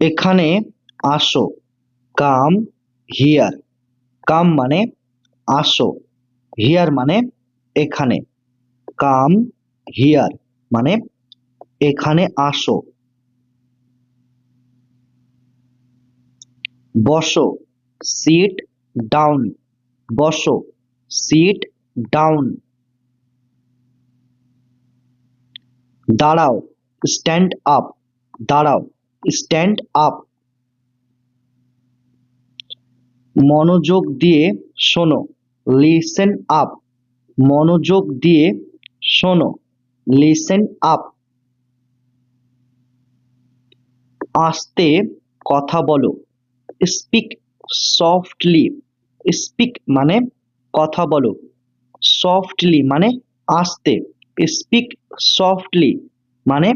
এখানে আসো, come here. কাম মানে আসো, হিয়ার মানে এখানে। কাম হিয়ার মানে এখানে আসো। বসো, সিট ডাউন। বসো, সিট ডাউন। দাঁড়াও, স্ট্যান্ড আপ। দাঁড়াও, স্ট্যান্ড আপ। মনোযোগ দিয়ে শোনো, লিসেন আপ। মনোযোগ দিয়ে শোনো, লিসেন আপ। আস্তে কথা বলো, স্পিক সফটলি। স্পিক মানে কথা বলো, সফটলি মানে আস্তে। স্পিক সফটলি মানে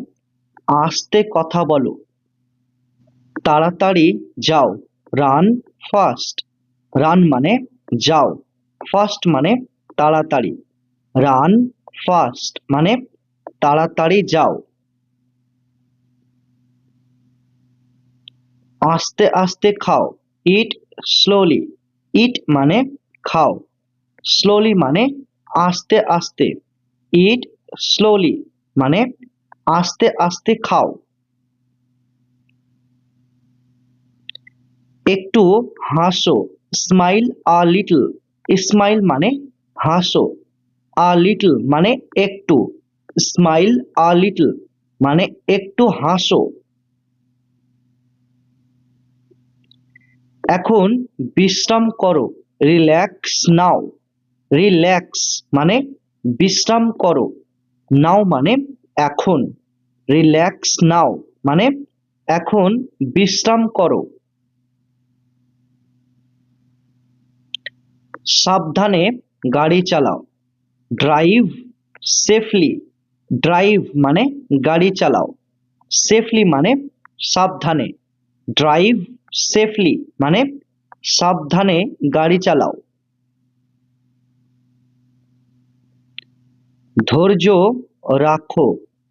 আস্তে কথা বলো। তাড়াতাড়ি যাও, রান ফাস্ট। রান মানে যাও, ফাস্ট মানে তাড়াতাড়ি। রান ফাস্ট মানে তাড়াতাড়ি যাও। আস্তে আস্তে খাও, ইট স্লোলি। ইট মানে খাও, স্লোলি মানে আস্তে আস্তে। ইট স্লোলি মানে আস্তে আস্তে খাও। একটু হাসো, স্মাইল আ লিটল। স্মাইল মানে হাসো, আ লিটল মানে একটু। স্মাইল আ লিটল মানে একটু হাসো। এখন বিশ্রাম করো, রিল্যাক্স নাও। রিল্যাক্স মানে বিশ্রাম করো, নাও মানে এখন। রিল্যাক্স নাও মানে এখন বিশ্রাম করো। সাবধানে গাড়ি চালাও, ড্রাইভ সেফলি। ড্রাইভ মানে গাড়ি চালাও, সেফলি মানে সাবধানে। ড্রাইভ সেফলি মানে সাবধানে গাড়ি চালাও। ধৈর্য রাখো,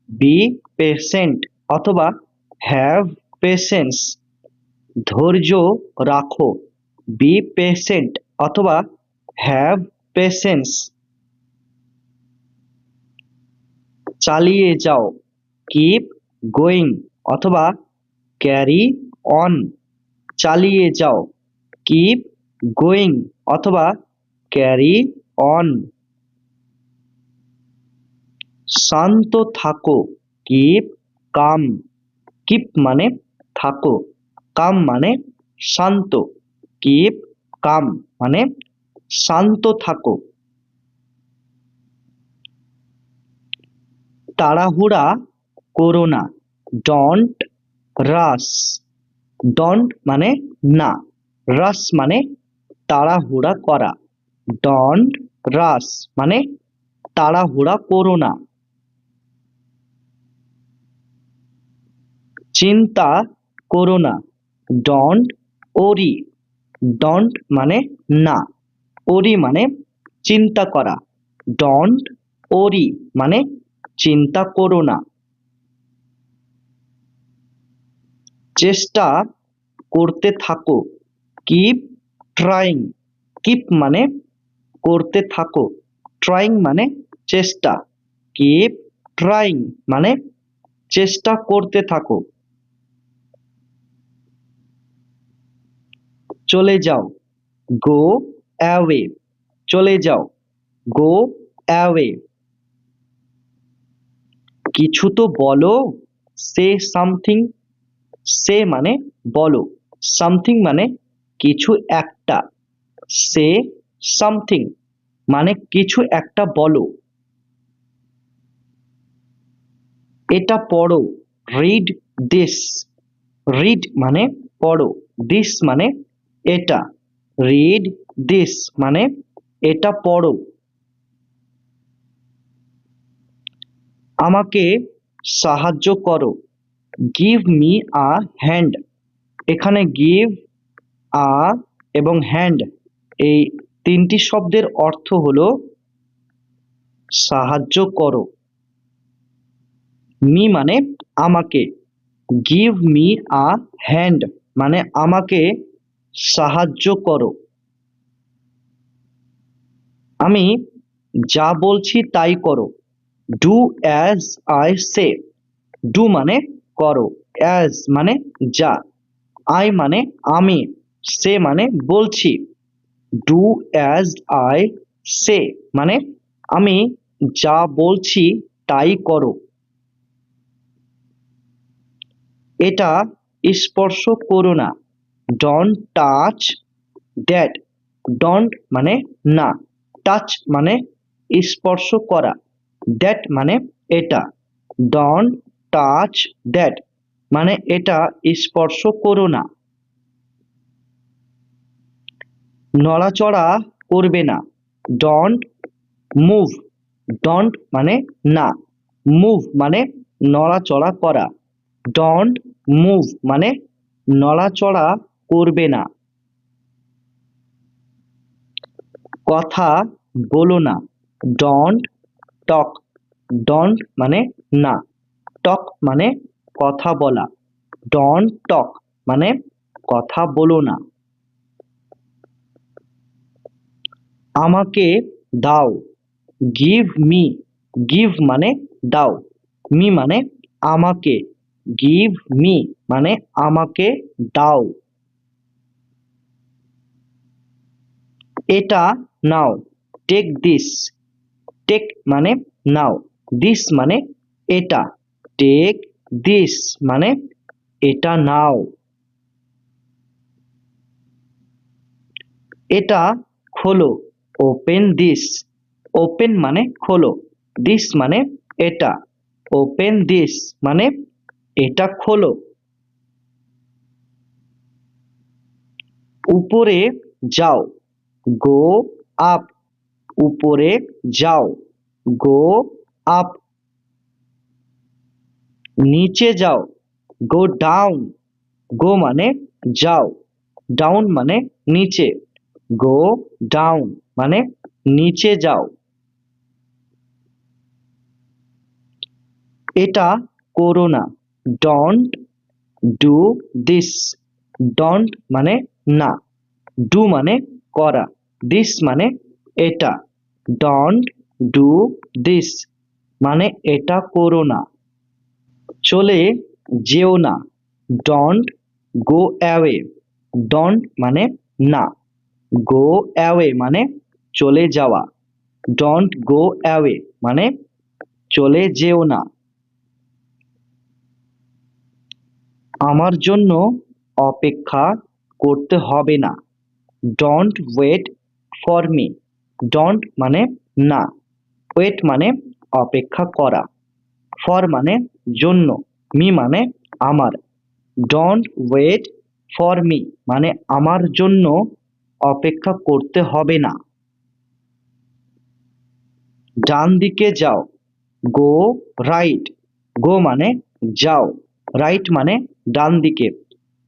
বি পেশেন্ট অথবা হ্যাভ পেশেন্স। ধৈর্য রাখো, বি পেশেন্ট অথবা হ্যাভ পেশেন্স। চালিয়ে যাও, কিপ গোয়িং অথবা ক্যারি অন। চালিয়ে যাও, কিপ গোয়িং অথবা ক্যারি অন। শান্ত থাকো, কিপ কাম। কিপ মানে থাকো, কাম মানে শান্ত। কিপ কাম মানে শান্ত থাকো। তাড়াহুড়া করো না, ডন্ট রাশ। ডন্ট মানে না, রাশ মানে তাড়াহুড়া করা। ডন্ট রাশ মানে তাড়াহুড়া করো না। চিন্তা করো না, ডন্ট ওরি। ডন্ট মানে না, ওরি মানে চিন্তা করা। ডন্ট ওরি মানে চিন্তা করো না। চেষ্টা করতে থাকো, কিপ ট্রাইং। কিপ মানে করতে থাকো, ট্রাইং মানে চেষ্টা। কিপ ট্রাইং মানে চেষ্টা করতে থাকো। চলে যাও, গো অ্যাওয়ে। চলে যাও, গো অ্যাওয়ে। কিছু তো বলো, সে সামথিং। সে মানে বলো, সামথিং মানে কিছু একটা। সে সামথিং মানে কিছু একটা বলো। এটা পড়ো, রিড দিস। রিড মানে পড়ো, দিস মানে এটা। রিড দিস মানে এটা পড়ো। আমাকে সাহায্য করো, গিভ মি আ হ্যান্ড। এখানে গিভ, আ এবং হ্যান্ড এই তিনটি শব্দের অর্থ হলো সাহায্য করো। মি মানে আমাকে, গিভ মি আ হ্যান্ড মানে আমাকে সাহায্য করো। আমি যা বলছি তাই করো। Do as I say. Do মানে করো, অ্যাজ মানে যা, আই মানে আমি, সে মানে বলছি। ডু অ্যাজ আই সে মানে আমি যা বলছি তাই করো। এটা স্পর্শ করো না। Don't touch that. ডোন্ট মানে না, টাচ মানে স্পর্শ করা, দ্যাট মানে এটা। ডোন্ট টাচ দ্যাট মানে এটা স্পর্শ করো না। নড়াচড়া করবে না। Don't move. ডোন্ট মানে না, মুভ মানে নড়াচড়া করা। ডোন্ট মুভ মানে নড়াচড়া করবে না। কথা বলো না। Don't talk. ডোন্ট মানে না, টক মানে কথা বলা। ডোন্ট টক মানে কথা বলো না। আমাকে দাও। Give me. গিভ মানে দাও, মি মানে আমাকে। গিভ মি মানে আমাকে দাও। এটা নাও। Take this. টেক মানে নাও, দিস মানে এটা। টেক দিস মানে এটা নাও। এটা খোলো। Open this. ওপেন মানে খোলো, দিস মানে এটা। ওপেন দিস মানে এটা খোলো। উপরে যাও। Go up. উপরে যাও। Go up. নিচে যাও। Go down. গো মানে যাও, ডাউন মানে নিচে। গো ডাউন মানে নিচে যাও। এটা করো না। Don't do this. ডোন্ট মানে না, ডু মানে করা, দিস মানে এটা। ডোন্ট ডু দিস মানে এটা করো না। চলে যেও না। Don't go away. ডোন্ট মানে না, গো অ্যাওয়ে মানে চলে যাওয়া। ডোন্ট গো অ্যাওয়ে মানে চলে যেও না। আমার জন্য অপেক্ষা করতে হবে না। Don't wait for me. Don't মানে না, ওয়েট মানে অপেক্ষা করা, ফর মানে জন্য, মি মানে আমার। ডোন্ট ওয়েট ফর মি মানে আমার জন্য অপেক্ষা করতে হবে না। ডান দিকে যাও। গো রাইট। গো মানে যাও, রাইট মানে ডান দিকে।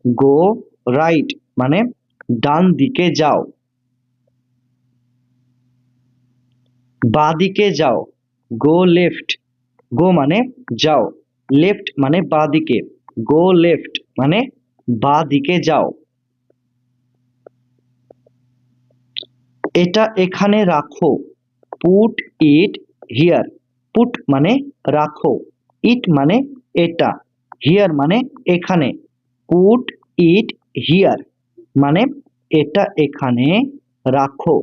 গো রাইট মানে ডান দিকে যাও। বাঁ দিকে যাও। গো লেফট। গো মানে যাও, লেফট মানে বাঁ দিকে। গো লেফট মানে বাঁ দিকে যাও। এটা এখানে রাখো। Put it here. পুট মানে রাখো, ইট মানে এটা, হিয়ার মানে এখানে। পুট ইট হিয়ার মানে এটা এখানে রাখো।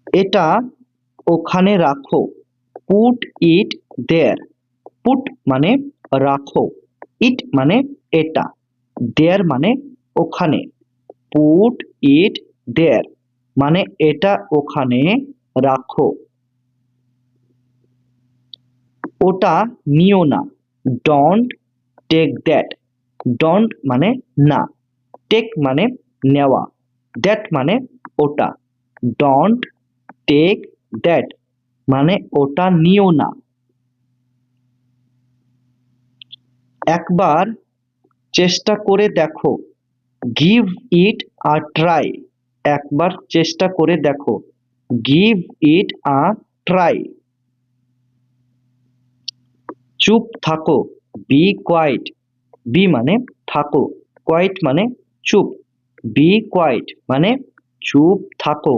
এটা ওখানে রাখো। Put it there. পুট মানে রাখো, ইট মানে এটা, দেয়ার মানে ওখানে। পুট ইট দেয়ার মানে এটা ওখানে রাখো। ওটা নিও না। Don't take that. ডোন্ট মানে না, টেক মানে নেওয়া, দ্যাট মানে ওটা। ডোন্ট টেক দ্যাট মানে ওটা নিও না। একবার চেষ্টা করে দেখো। Give it a try. একবার চেষ্টা করে দেখো। Give it a try. চুপ থাকো, বি কোয়াইট। বি মানে থাকো, কোয়াইট মানে চুপ। বি কোয়াইট মানে চুপ থাকো।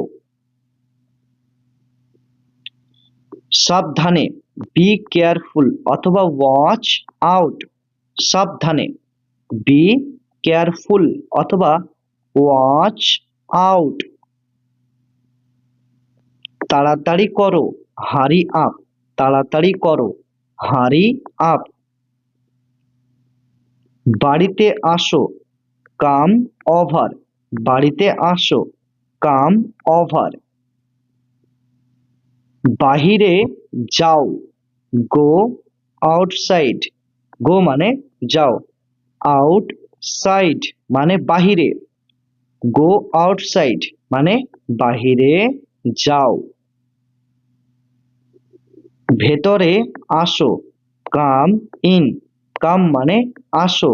সাবধানে, বি কেয়ারফুল অথবা ওয়াচ আউট। সাবধানে, বি কেয়ারফুল অথবা ওয়াচ আউট। তাড়াতাড়ি করো, হারি আপ। তাড়াতাড়ি করো, হারি আপ। বাড়িতে আসো, কাম ওভার। বাড়িতে আসো, কাম ওভার। বাহিরে যাও, গো আউটসাইড। গো মানে যাও, আউটসাইড মানে বাহিরে। গো আউটসাইড মানে বাহিরে যাও। ভেতরে আসো, কাম ইন। কাম মানে আসো,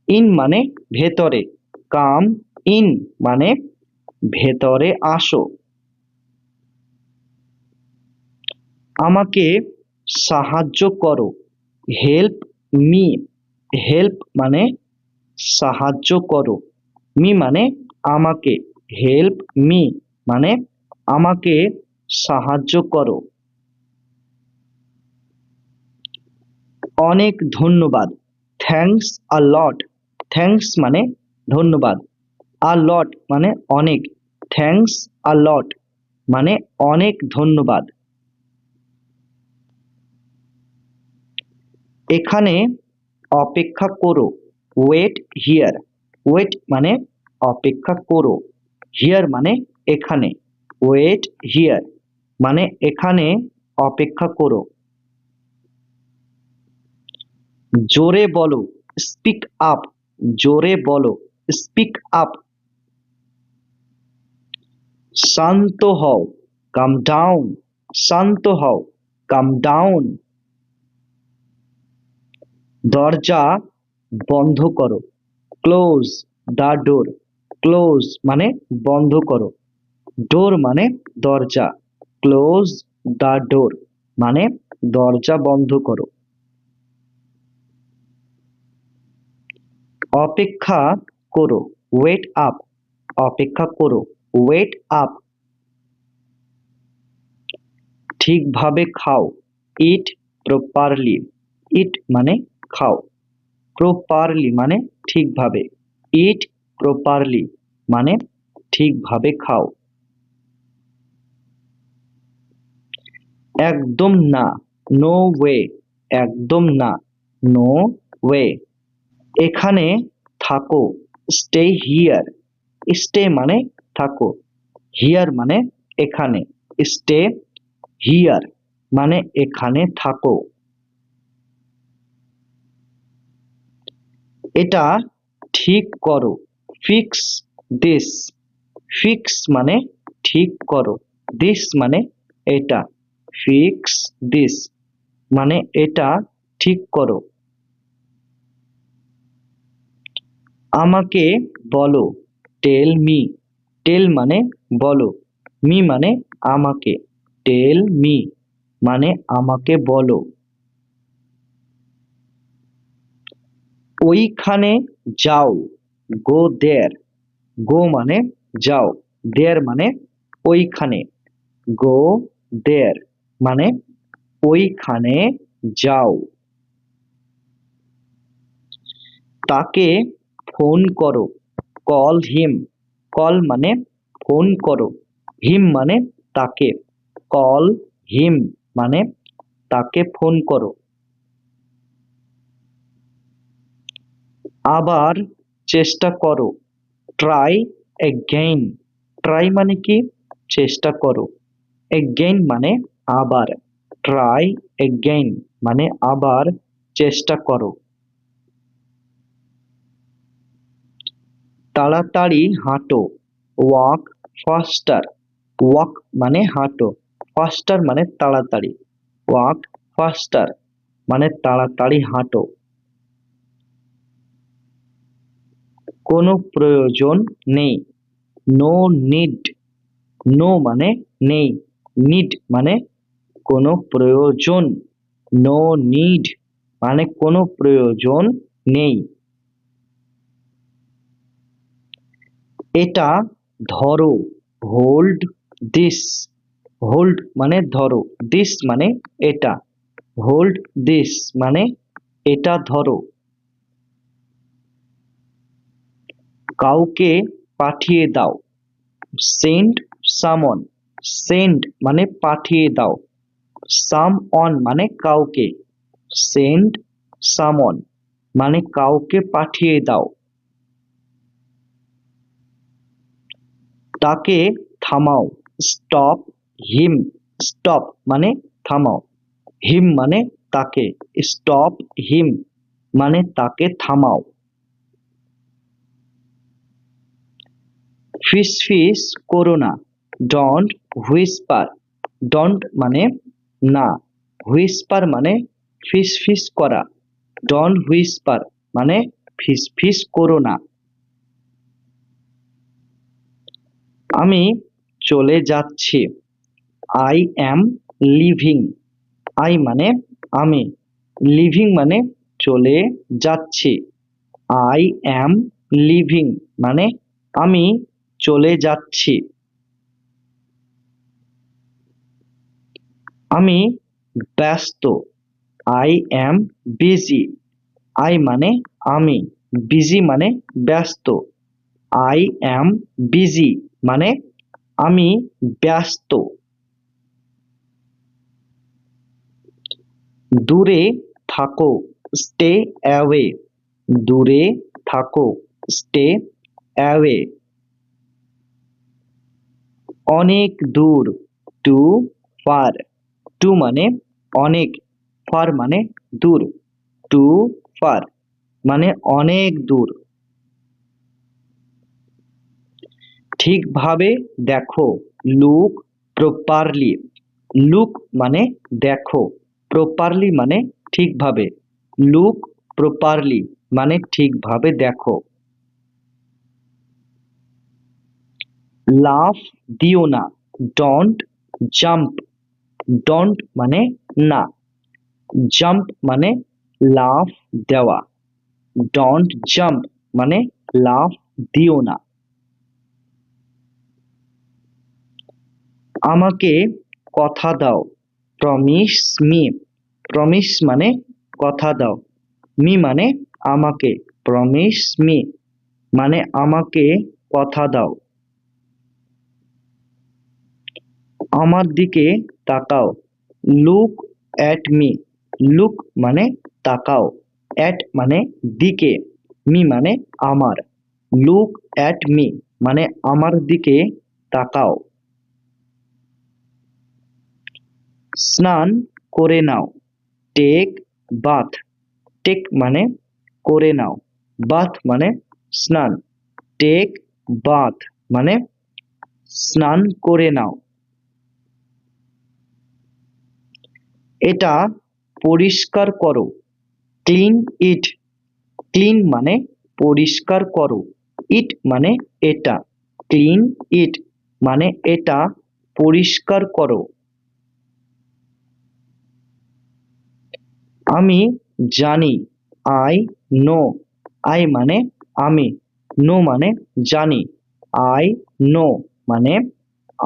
ইন মানে ভেতরে। কাম ইন মানে ভেতরে আসো। আমাকে সাহায্য করো, হেল্প মি। হেল্প মানে সাহায্য করো, মি মানে আমাকে। হেল্প মি মানে আমাকে সাহায্য করো। অনেক ধন্যবাদ, থ্যাঙ্কস আ লট। থ্যাঙ্কস মানে ধন্যবাদ, আ লট মানে অনেক। থ্যাঙ্কস আ লট মানে অনেক ধন্যবাদ। এখানে অপেক্ষা করো, ওয়েট হিয়ার। ওয়েট মানে অপেক্ষা করো, হিয়ার মানে এখানে। ওয়েট হিয়ার মানে এখানে অপেক্ষা করো। জোরে বলো, স্পিক আপ। জোরে বলো, স্পিক আপ। শান্ত হও, কাম ডাউন। শান্ত হও, কাম ডাউন। দরজা বন্ধ করো, ক্লোজ দ্য ডোর। ক্লোজ মানে বন্ধ করো, ডোর মানে দরজা। ক্লোজ দ্য ডোর মানে দরজা বন্ধ করো। অপেক্ষা করো, ওয়েট আপ। অপেক্ষা করো, ওয়েট আপ। ঠিকভাবে খাও, ইট প্রপারলি। ইট মানে খাও, প্রপারলি মানে ঠিকভাবে। ইট প্রপারলি মানে ঠিকভাবে খাও। একদম না, নো ওয়ে। একদম না, নো ওয়ে। এখানে থাকো, স্টে হিয়ার। স্টে মানে থাকো, হিয়ার মানে এখানে। স্টে হিয়ার মানে এখানে থাকো। এটা ঠিক করো, ফিক্স দিস। ফিক্স মানে ঠিক করো, দিস মানে এটা। ফিক্স দিস মানে এটা ঠিক করো। আমাকে বলো, টেল মি। টেল মানে বলো, মি মানে আমাকে। টেল মি মানে আমাকে বলো। ওইখানে যাও, গো দেয়ার। গো মানে যাও, দেয়ার মানে ওইখানে। গো দেয়ার মানে ওইখানে যাও। তাকে ফোন করো, কল হিম। কল মানে ফোন করো, হিম মানে তাকে। কল হিম মানে তাকে ফোন করো। আবার চেষ্টা করো, ট্রাই এগেইন। ট্রাই মানে কি চেষ্টা করো, এগেইন মানে আবার। ট্রাই এগেইন মানে আবার চেষ্টা করো। তাড়াতাড়ি হাঁটো, ওয়াক ফাস্টার। ওয়াক মানে হাঁটো, ফাস্টার মানে তাড়াতাড়ি। ওয়াক ফাস্টার মানে তাড়াতাড়ি হাঁটো। কোনো প্রয়োজন নেই, নো নিড। নো মানে নেই, নিড মানে কোনো প্রয়োজন। নো নিড মানে কোনো প্রয়োজন নেই। এটা ধরো, হোল্ড দিস। হোল্ড মানে ধরো, দিস মানে এটা। হোল্ড দিস মানে এটা ধরো। কাউকে পাঠিয়ে দাও, সেন্ড সামন। সেন্ড মানে পাঠিয়ে দাও, সাম অন মানে কাউকে। সেন্ড সামন মানে কাউকে পাঠিয়ে দাও। তাকে থামাও, স্টপ হিম। স্টপ মানে থামাও, হিম মানে তাকে। স্টপ হিম মানে তাকে থামাও। ফিস ফিস করো না, ডন্ট হুইসপার। ডন্ট মানে না, হুইসপার মানে ফিস ফিস করা। ডন্ট হুইসপার মানে ফিস ফিস করো না। আমি চলে যাচ্ছি, আই অ্যাম লিভিং। আই মানে আমি, লিভিং মানে চলে যাচ্ছি। আই অ্যাম লিভিং মানে আমি চলে যাচ্ছি। আমি ব্যস্ত, আই অ্যাম বিজি। আই মানে আমি, বিজি মানে ব্যস্ত। আই অ্যাম বিজি মানে আমি ব্যস্ত। দূরে থাকো, স্টে অ্যাওয়ে। দূরে থাকো, স্টে অ্যাওয়ে। অনেক দূর, টু ফার। টু মানে অনেক, ফার মানে দূর। টু ফার মানে অনেক দূর। ঠিকভাবে দেখো, লুক প্রপারলি। লুক মানে দেখো, প্রপারলি মানে ঠিকভাবে। লুক প্রপারলি মানে ঠিকভাবে দেখো। লাফ দিও না, ডন্ট জাম্প। ডন্ট মানে না, জাম্প মানে লাফ দেওয়া। ডন্ট জাম্প মানে লাফ দিও না। আমাকে কথা দাও, প্রমিস মি। প্রমিস মানে কথা দাও, মি মানে আমাকে। প্রমিস মি মানে আমাকে কথা দাও। আমার দিকে তাকাও, লুক অ্যাট মি। লুক মানে তাকাও, অ্যাট মানে দিকে, মি মানে আমার। লুক অ্যাট মি মানে আমার দিকে তাকাও। স্নান করে নাও, টেক বাথ। টেক মানে করে নাও, বাথ মানে স্নান। টেক বাথ মানে স্নান করে নাও। এটা পরিষ্কার করো, ক্লিন ইট। ক্লিন মানে পরিষ্কার করো, ইট মানে এটা। ক্লিন ইট মানে এটা পরিষ্কার করো। আমি জানি, আই নো। আই মানে আমি, নো মানে জানি। আই নো মানে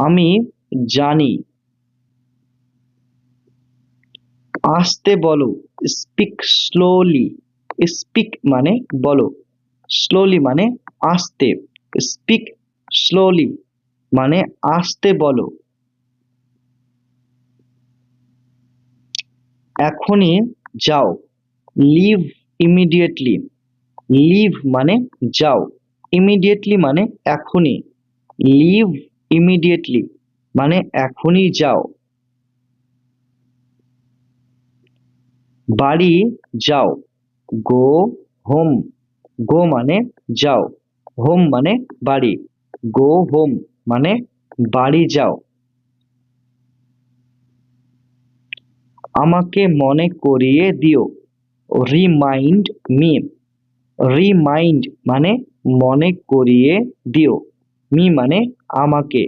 আমি জানি। আস্তে বলো, স্পিক স্লোলি। স্পিক মানে বলো, স্লোলি মানে আস্তে। স্পিক স্লোলি মানে আস্তে বলো। এখনই যাও, লিভ ইমিডিয়েটলি। লিভ মানে যাও, ইমিডিয়েটলি মানে এখনই। লিভ ইমিডিয়েটলি মানে এখনই যাও। বাড়ি যাও, গো হোম। গো মানে যাও, হোম মানে বাড়ি। গো হোম মানে বাড়ি যাও। আমাকে মনে করিয়ে দিও, রিমাইন্ড মি। রিমাইন্ড মানে মনে করিয়ে দিও, মি মানে আমাকে।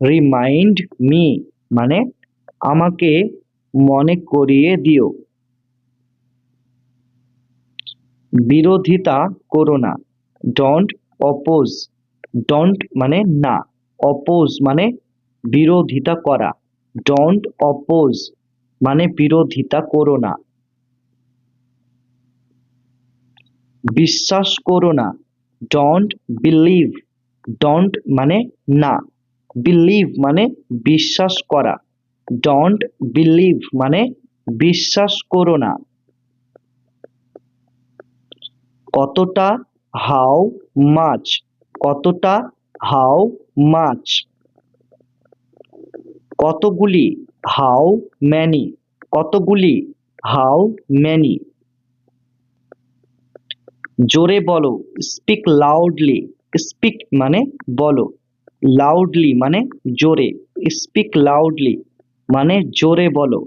রিমাইন্ড মি মানে আমাকে মনে করিয়ে দিও। বিরোধিতা করো না, ডোন্ট অপোজ। ডোন্ট মানে না, অপোজ মানে বিরোধিতা করা, ডোন্ট অপোজ মানে বিরোধিতা করো না। বিশ্বাস করো না, ডোন্ট বিলিভ। ডোন্ট মানে না, বিলিভ মানে বিশ্বাস করা, ডোন্ট বিলিভ মানে বিশ্বাস করো না। কতটা, হাউ মাচ। কতটা, হাউ মাচ। কতগুলি, হাউ ম্যানি। কতগুলি, হাউ ম্যানি। জোরে বলো, স্পিক লাউডলি। স্পিক মানে বলো, লাউডলি মানে জোরে, স্পিক লাউডলি মানে জোরে বলো।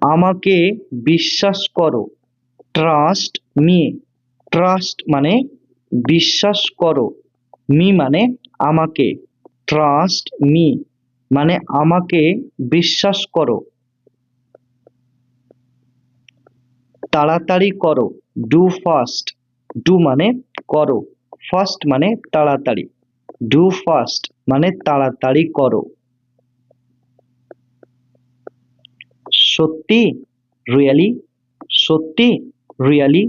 আমাকে বিশ্বাস করো, ট্রাস্ট মি। ট্রাস্ট মানে বিশ্বাস করো, মি মানে আমাকে, ট্রাস্ট মি মানে আমাকে বিশ্বাস করো। তাড়াতাড়ি করো, ডু ফাস্ট। ডু মানে করো, ফাস্ট মানে তাড়াতাড়ি, ডু ফাস্ট মানে তাড়াতাড়ি করো। সত্যি, রিয়েলি। সত্যি, রিয়েলি।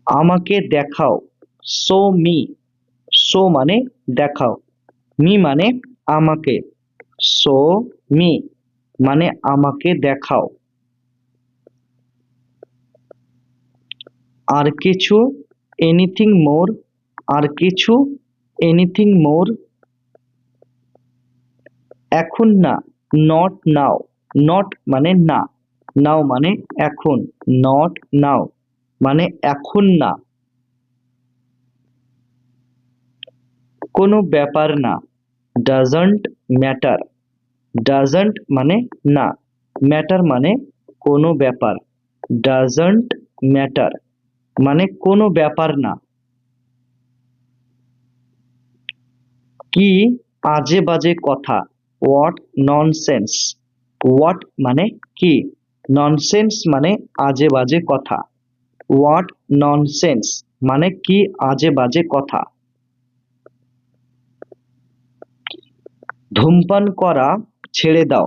আমাকে দেখাও, শো মি। শো মানে দেখাও, মি মানে আমাকে, শো মি মানে আমাকে দেখাও। আর কিছু, এনিথিং মোর। আর কিছু, এনিথিং মোর। এখন না, নট নাও। নট মানে না, নাও মানে এখন, নট নাও মানে এখন না। কোনো ব্যাপার না, ডাজন্ট ম্যাটার। ডাজন্ট মানে না, ম্যাটার মানে কোনো ব্যাপার, ডাজন্ট ম্যাটার মানে কোনো ব্যাপার না। কি আজে বাজে কথা, হোয়াট ননসেন্স। হোয়াট মানে কি, ননসেন্স মানে আজে বাজে কথা, হোয়াট ননসেন্স মানে কি আজে বাজে কথা। ধূমপান করা ছেড়ে দাও,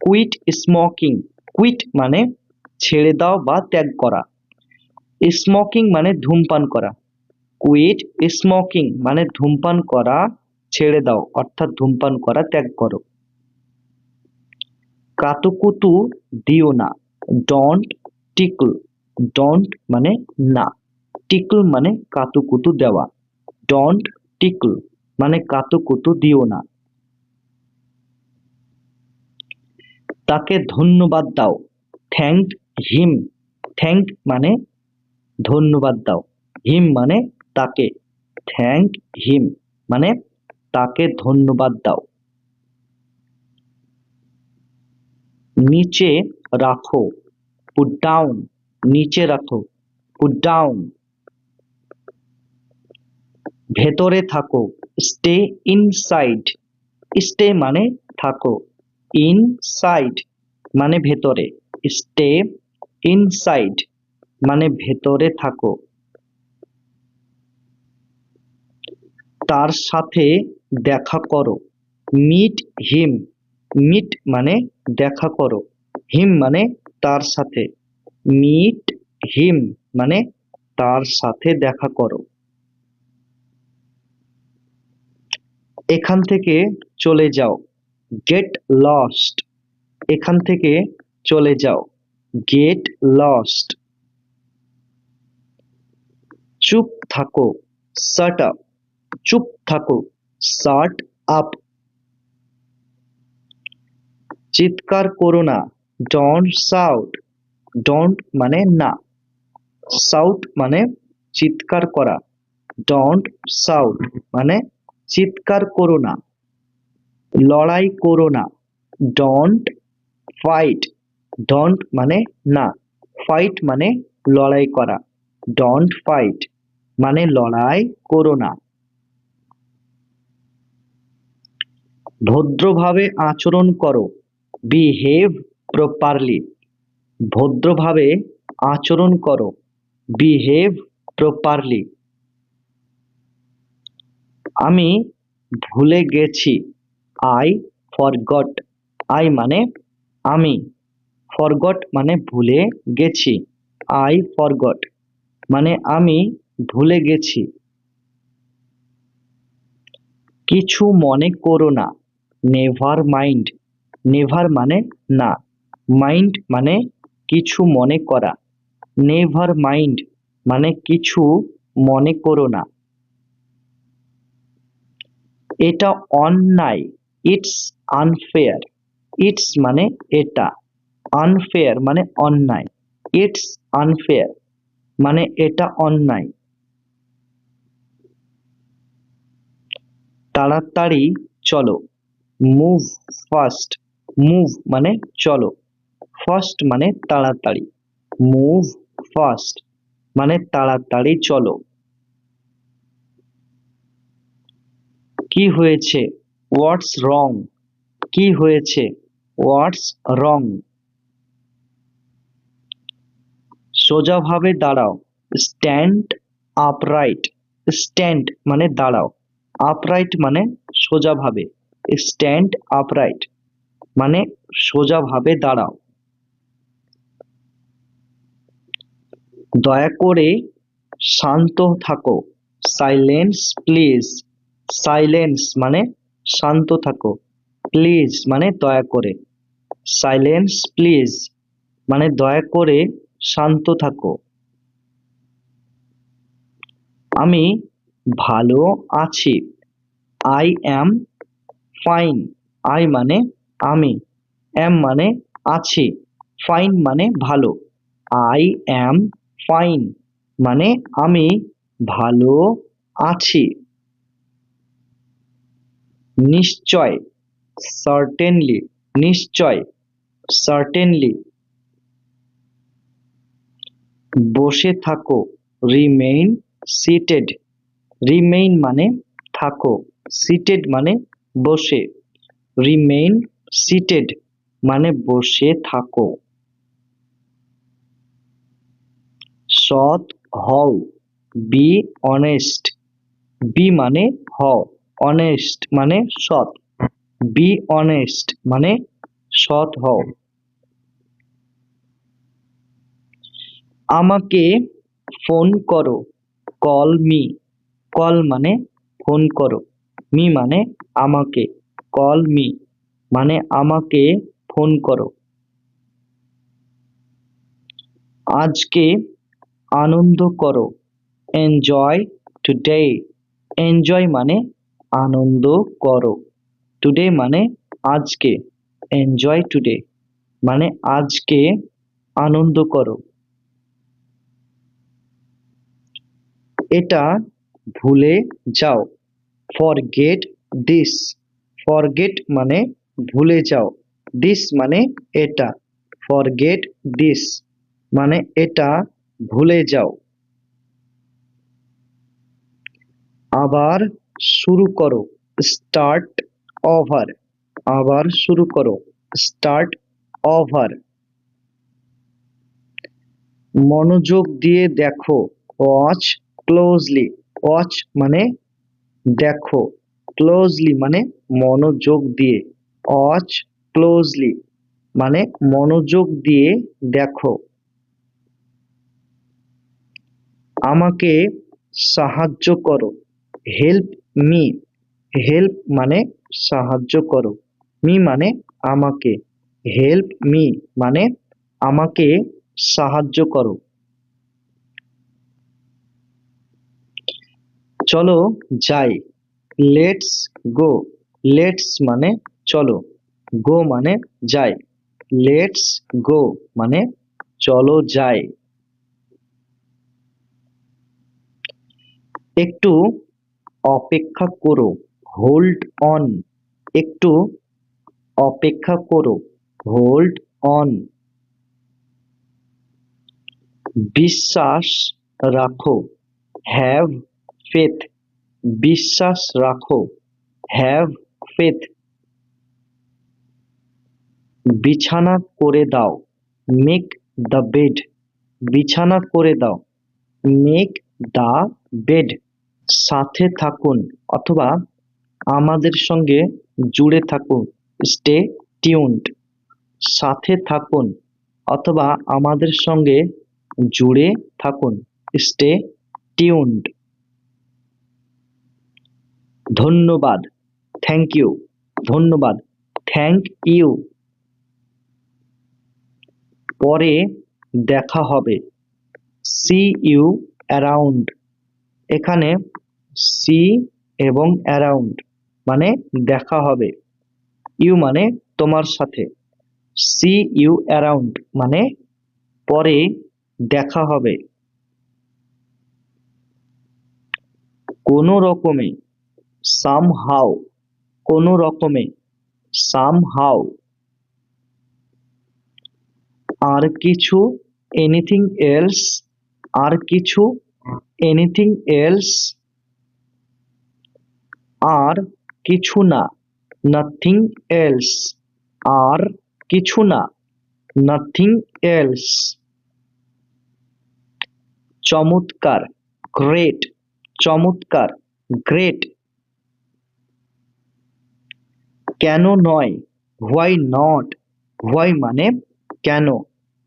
কুইট স্মোকিং। কুইট মানে ছেড়ে দাও বা ত্যাগ করা, স্মোকিং মানে ধূমপান করা, কুইট স্মোকিং মানে ধূমপান করা ছেড়ে দাও অর্থাৎ ধূমপান করা ত্যাগ করো। কাতুকুতু দিও না, ডোন্ট টিকল। ডোন্ট মানে না, টিকল মানে কাতুকুতু দেওয়া, ডোন্ট টিকল মানে কাতুকুতু দিও না। তাকে ধন্যবাদ দাও, থ্যাংক হিম। থ্যাংক মানে ধন্যবাদ দাও, হিম মানে তাকে, থ্যাংক হিম মানে তাকে ধন্যবাদ দাও। নিচে রাখো, পুট ডাউন। নিচে রাখো, পুট ডাউন। ভেতরে থাকো, স্টে ইনসাইড। স্টে মানে থাকো, ইনসাইড মানে ভেতরে, স্টে ইনসাইড মানে ভেতরে থাকো। তার সাথে দেখা করো, মিট হিম। মিট মানে দেখা করো, হিম মানে তার সাথে, মিট হিম মানে তার সাথে দেখা করো। এখান থেকে চলে যাও, গেট লস্ট। এখান থেকে চলে যাও, গেট লস্ট। চুপ থাকো, শাট আপ। চুপ থাকো, শাট আপ। চিৎকার করো না, ডোন্ট শাউট। ডোন্ট মানে না, শাউট মানে চিৎকার করা, ডোন্ট শাউট মানে চিৎকার করো না। লড়াই করো না, ডোন্ট ফাইট। ডোন্ট মানে না, ফাইট মানে লড়াই করা, ডোন্ট ফাইট মানে লড়াই করো না। ভদ্রভাবে আচরণ করো, বিহেভ প্রপারলি। ভদ্রভাবে আচরণ করো, বিহেভ প্রপারলি। আমি ভুলে গেছি, আই ফরগট। আই মানে আমি, ফরগট মানে ভুলে গেছি, আই ফরগট মানে আমি ভুলে গেছি। কিছু মনে করো না, নেভার মাইন্ড। নেভার মানে না, মাইন্ড মানে কিছু মনে করা, নেভার মাইন্ড মানে কিছু মনে করো না। এটা অন্যায়, ইটস আনফেয়ার। ইটস মানে এটা, আনফেয়ার মানে অন্যায়, ইটস আনফেয়ার মানে এটা অন্যায়। তাড়াতাড়ি চলো, মুভ ফাস্ট। মুভ মানে চলো, ফাস্ট মানে তাড়াতাড়ি, মুভ ফাস্ট মানে তাড়াতাড়ি চলো। কি হয়েছে, হোয়াটস রং। কি হয়েছে, হোয়াটস রং। সোজাভাবে দাঁড়াও, স্ট্যান্ড আপরাইট। স্ট্যান্ড মানে দাঁড়াও, আপরাইট মানে সোজাভাবে, স্ট্যান্ড আপরাইট মানে সোজাভাবে দাঁড়াও। দয়া করে শান্ত থাকো, সাইলেন্স প্লিজ। সাইলেন্স মানে শান্ত থাকো, প্লিজ মানে দয়া করে, সাইলেন্স প্লিজ মানে দয়া করে শান্ত থাকো। আমি ভালো আছি, আই অ্যাম ফাইন। আই মানে আমি, অ্যাম মানে আছি, ফাইন মানে ভালো, আই অ্যাম ফাইন মানে আমি ভালো আছি। নিশ্চয়, সার্টেনলি। নিশ্চয়, সার্টেনলি। বসে থাকো, রিমেইন সিটেড। রিমেইন মানে থাকো, সিটেড মানে বসে, রিমেইন সিটেড মানে বসে থাকো। সৎ হও, বি অনেস্ট। বি মানে হও, অনেস্ট মানে সৎ, বি অনেস্ট মানে সৎ হও। আমাকে ফোন করো, কল মি। কল মানে ফোন করো, মি মানে আমাকে, কল মি মানে আমাকে ফোন করো। আজকে আনন্দ করো, এনজয় টুডে। এনজয় মানে আনন্দ করো, টুডে মানে আজকে, এনজয় টুডে মানে আজকে আনন্দ করো। এটা ভুলে যাও, ফরগেট দিস। ফরগেট মানে ভুলে যাও, দিস মানে এটা, ফরগেট দিস মানে এটা ভুলে যাও। আবার শুরু করো, স্টার্ট ওভার। আবার শুরু করো, স্টার্ট ওভার। মনোযোগ দিয়ে দেখো, ওয়াচ ক্লোজলি। ওয়াচ মানে দেখো, ক্লোজলি মানে মনোযোগ দিয়ে, ওয়াচ ক্লোজলি মানে মনোযোগ দিয়ে দেখো। আমাকে সাহায্য করো, হেল্প মি। হেল্প মানে সাহায্য করো, মি মানে আমাকে, হেল্প মি মানে আমাকে সাহায্য করো। চলো যাই, লেটস গো। লেটস মানে চলো, গো মানে যাই, লেটস গো মানে চলো যাই। একটু অপেক্ষা করো, হোল্ড অন। একটু অপেক্ষা করো, হোল্ড অন। বিশ্বাস রাখো, হ্যাভ ফেথ। বিশ্বাস রাখো, হ্যাভ ফেথ। বিছানা করে দাও, মেক দ্য বেড, বিছানা করে দাও। Make the bed. সাথে থাকুন অথবা আমাদের সঙ্গে জুড়ে থাকুন। Stay tuned. সাথে থাকুন অথবা আমাদের সঙ্গে জুড়ে থাকুন। Stay tuned. ধন্যবাদ, থ্যাংক ইউ। ধন্যবাদ, থ্যাংক ইউ। পরে দেখা হবে। See you around. এখানে সি এবং অ্যারাউন্ড মানে দেখা হবে। ইউ মানে তোমার সাথে। সি ইউ অ্যারাউন্ড মানে পরে দেখা হবে। কোনো রকমে, সামহাউ। কোনো রকমে, সামহাউ। আর কিছু, এনিথিং এলস। আর কিছু, এনিথিং এলস। আর কিছু না, নাথিং এলস। আর কিছু না, নাথিং এলস। চমৎকার, গ্রেট। চমৎকার, গ্রেট। কেন নয়, হোয়াই নট। হোয়াই মানে কেন,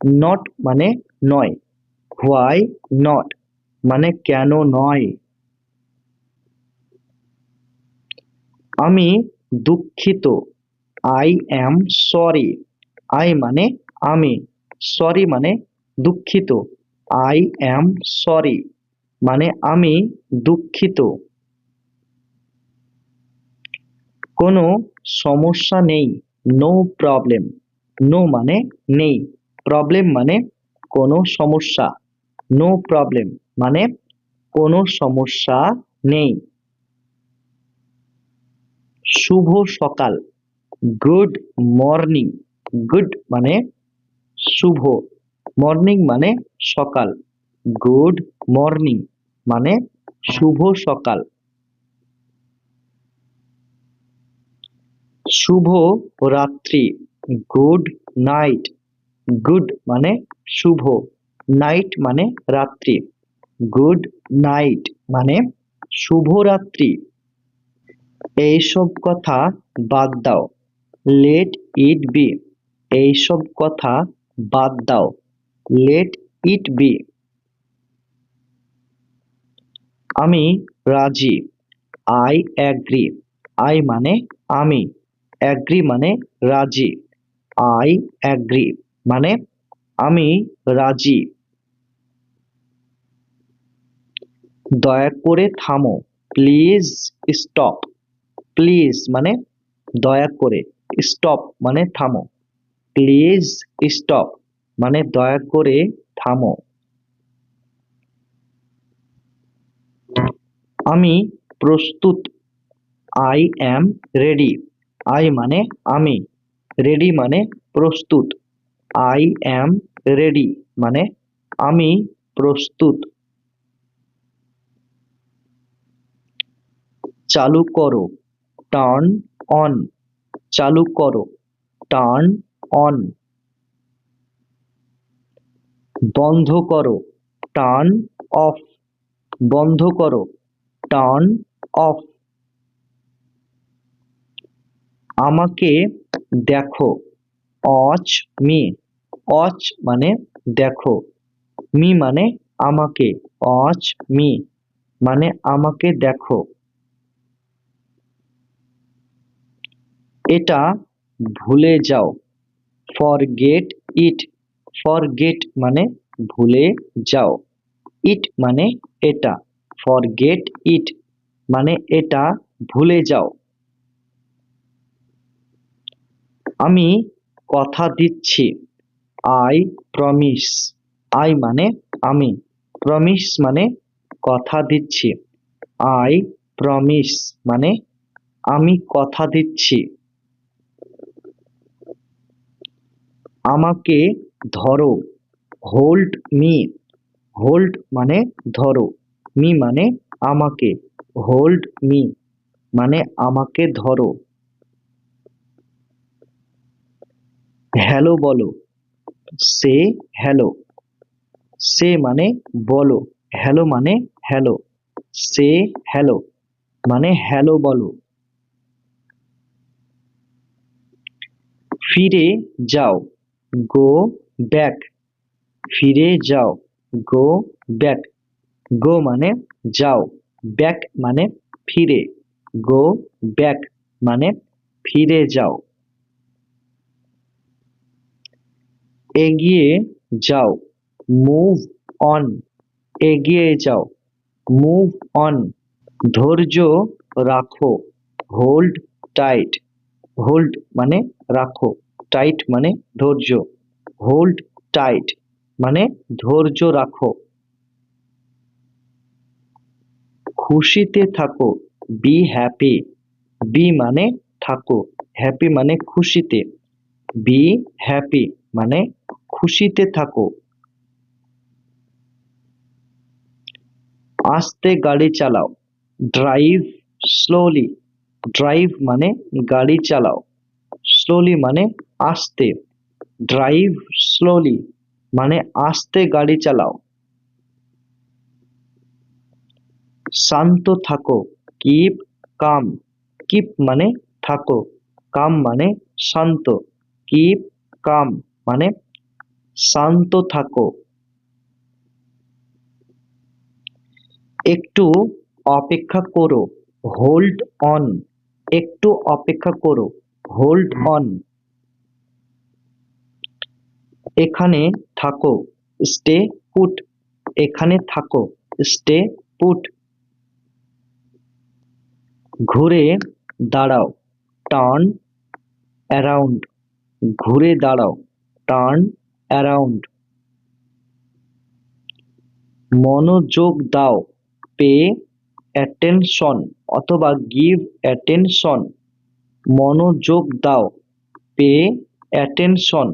নট মানে নয়। হোয়াই নট মানে কেন নয়। আমি দুঃখিত। I am sorry. আই মানে আমি, সরি মানে দুঃখিত। আই অ্যাম সরি মানে আমি দুঃখিত। কোনো সমস্যা নেই, নো প্রবলেম। নো মানে নেই, প্রবলেম মানে কোনো সমস্যা। নো প্রবলেম মানে কোনো সমস্যা নেই। শুভ সকাল, গুড মর্নিং। গুড মানে শুভ, মর্নিং মানে সকাল। গুড মর্নিং মানে শুভ সকাল। শুভ রাত্রি, গুড নাইট। গুড মানে শুভ, নাইট মানে রাত্রি। গুড নাইট মানে শুভরাত্রি। এইসব কথা বাদ দাও। Let it be. এইসব কথা বাদ দাও। Let it be. আমি রাজি। I agree. আই মানে আমি, অ্যাগ্রি মানে রাজি। আই অ্যাগ্রি মানে আমি রাজি। দয়া করে থামো। Please stop. প্লিজ মানে দয়া করে, স্টপ মানে থামো। প্লিজ স্টপ মানে দয়া করে থামো। আমি প্রস্তুত। I am ready. আই মানে আমি, রেডি মানে প্রস্তুত। আই অ্যাম রেডি মানে আমি প্রস্তুত। চালু করো, টার্ন অন। চালু করো, টার্ন অন। বন্ধ করো, টার্ন অফ। বন্ধ করো, টার্ন অফ। আমাকে দেখো, ওয়াচ মি। ওয়াচ মানে দেখো, মি মানে আমাকে। ওয়াচ মি মানে আমাকে দেখো। এটা ভুলে যাও। Forget it. ফরগেট মানে ভুলে যাও। ইট মানে এটা। ফরগেট ইট মানে এটা ভুলে যাও। আমি কথা দিচ্ছি। I promise. আই মানে আমি, প্রমিস মানে কথা দিচ্ছি। আই প্রমিস মানে আমি কথা দিচ্ছি। আমাকে ধরো, হোল্ড মি। হোল্ড মানে ধরো, মি মানে আমাকে। হোল্ড মি মানে আমাকে ধরো। হ্যালো বলো। সে হ্যালো। সে মানে বলো, হ্যালো মানে হ্যালো। সে হ্যালো মানে হ্যালো বলো। ফিরে যাও, গো ব্যাক। ফিরে যাও, গো ব্যাক। গো মানে যাও, ব্যাক মানে ফিরে। গো ব্যাক মানে ফিরে যাও। এগিয়ে যাও, মুভ অন। এগিয়ে যাও, মুভ অন। ধৈর্য রাখো, হোল্ড টাইট। হোল্ড মানে রাখো, টাইট মানে ধৈর্য। হোল্ড টাইট মানে ধৈর্য রাখো। খুশিতে থাকো, বি হ্যাপি। বি মানে থাকো, হ্যাপি মানে খুশিতে। বি হ্যাপি মানে খুশিতে থাকো। আস্তে গাড়ি চালাও, ড্রাইভ স্লোলি। ড্রাইভ মানে গাড়ি চালাও, স্লোলি মানে আস্তে। ড্রাইভ স্লোলি মানে আস্তে গাড়ি চালাও। শান্ত থাকো, কিপ কাম। কিপ মানে থাকো, কাম মানে শান্ত। কিপ কাম মানে শান্ত থাকো। একটু অপেক্ষা করো, হোল্ড অন। একটু অপেক্ষা করো, হোল্ড অন। এখানে থাকো, স্টে পুট। এখানে থাকো, স্টে পুট। ঘুরে দাঁড়াও, টার্ন অ্যারাউন্ড। ঘুরে দাঁড়াও, টার্ন অ্যারাউন্ড। মনোযোগ দাও, পে অ্যাটেনশন অথবা গিভ অ্যাটেনশন। মনোযোগ দাও, পে অ্যাটেনশন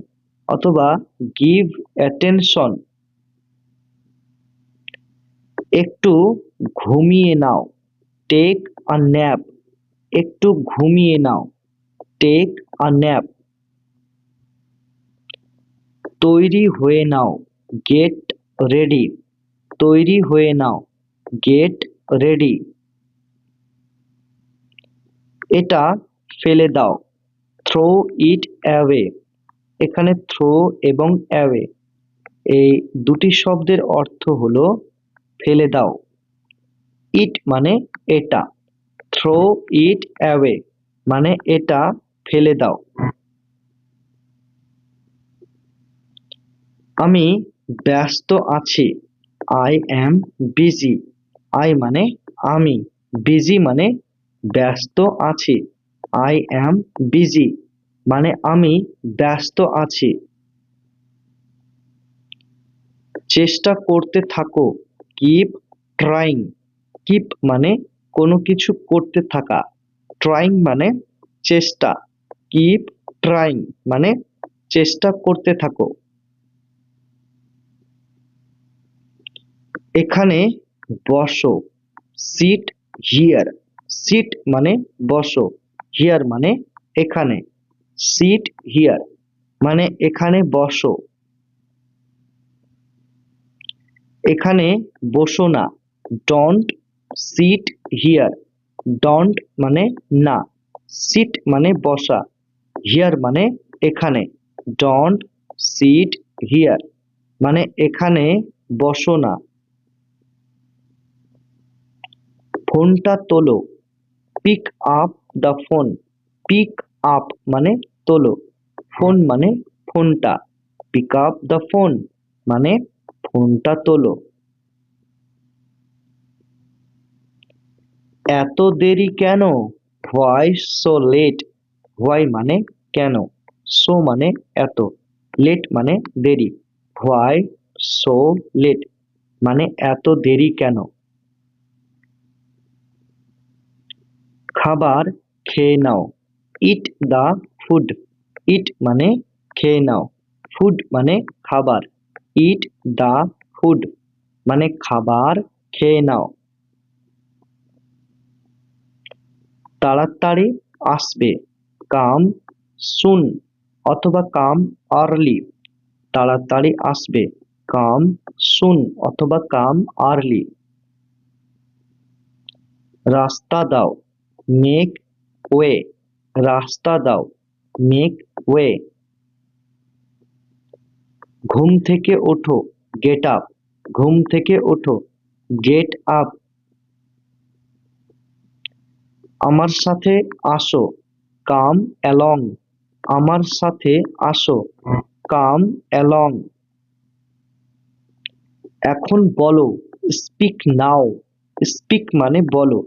অথবা গিভ অ্যাটেনশন। একটু ঘুমিয়ে নাও, টেক আ ন্যাপ। একটু ঘুমিয়ে নাও, টেক আ ন্যাপ। তৈরি হয়ে নাও, গেট রেডি। তৈরি হয়ে নাও, গেট রেডি। এটা ফেলে দাও, থ্রো ইট অ্যাওয়ে। এখানে থ্রো এবং অ্যাওয়ে এই দুটি শব্দের অর্থ হলো ফেলে দাও। ইট মানে এটা, থ্রো ইট অ্যাওয়ে মানে এটা ফেলে দাও। আমি ব্যস্ত আছি, আই অ্যাম বিজি। আই মানে আমি, বিজি মানে ব্যস্ত আছি। আই অ্যাম বিজি মানে আমি ব্যস্ত আছি। চেষ্টা করতে থাকো, কিপ ট্রাইং। কিপ মানে কোনো কিছু করতে থাকা, ট্রাইং মানে চেষ্টা। কিপ ট্রাইং মানে চেষ্টা করতে থাকো। এখানে বসো, সিট হিয়ার। সিট মানে বসো, হিয়ার মানে এখানে। সিট হিয়ার মানে এখানে বসো। এখানে বসো না, ডোন্ট সিট হিয়ার। ডোন্ট মানে না, সিট মানে বসা, হিয়ার মানে এখানে। ডোন্ট সিট হিয়ার মানে এখানে বসো না। ফোনটা তোলো, pick up the phone. Pick up মানে তোলো, ফোন মানে ফোনটা। পিক আপ দ্য ফোন মানে ফোনটা তোলো। এত দেরি কেন, হোয়াই সো লেট। হোয়াই মানে কেন, সো মানে এত, লেট মানে দেরি। হোয়াই সো লেট মানে এত দেরি কেন। খাবার খেয়ে নাও, ইট দ্য ফুড। ইট মানে খেয়ে নাও, ফুড মানে খাবার। ইট দ্য ফুড মানে খাবার খেয়ে নাও। তাড়াতাড়ি আসবে, কাম সুন অথবা কাম আর্লি। তাড়াতাড়ি আসবে, কাম সুন অথবা কাম আর্লি। রাস্তা দাও, মেক ওয়ে, রাস্তা দাও, মেক ওয়ে। ঘুম থেকে ওঠো, গেট আপ, ঘুম থেকে ওঠো, গেট আপ। আমার সাথে আসো, কাম অ্যালং, আমার সাথে আসো, কাম অ্যালং। এখন বলো, স্পিক নাও, স্পিক মানে বলো,